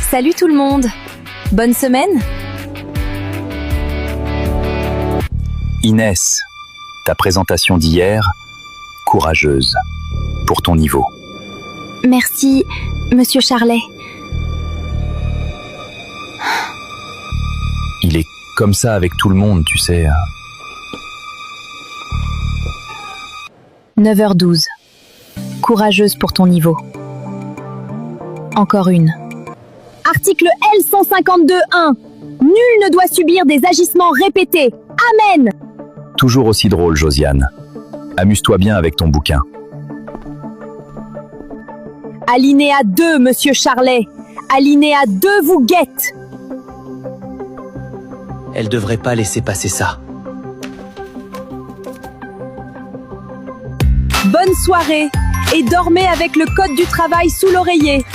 Salut tout le monde. Bonne semaine. Inès, ta présentation d'hier, courageuse, pour ton niveau. Merci, Monsieur Charlet. Il est comme ça avec tout le monde, tu sais. 9h12. Courageuse pour ton niveau. Encore une. Article L152.1. Nul ne doit subir des agissements répétés. Amen. Toujours aussi drôle, Josiane. Amuse-toi bien avec ton bouquin. Alinéa 2, Monsieur Charlet. Alinéa 2 vous guette. Elle devrait pas laisser passer ça. Bonne soirée et dormez avec le code du travail sous l'oreiller.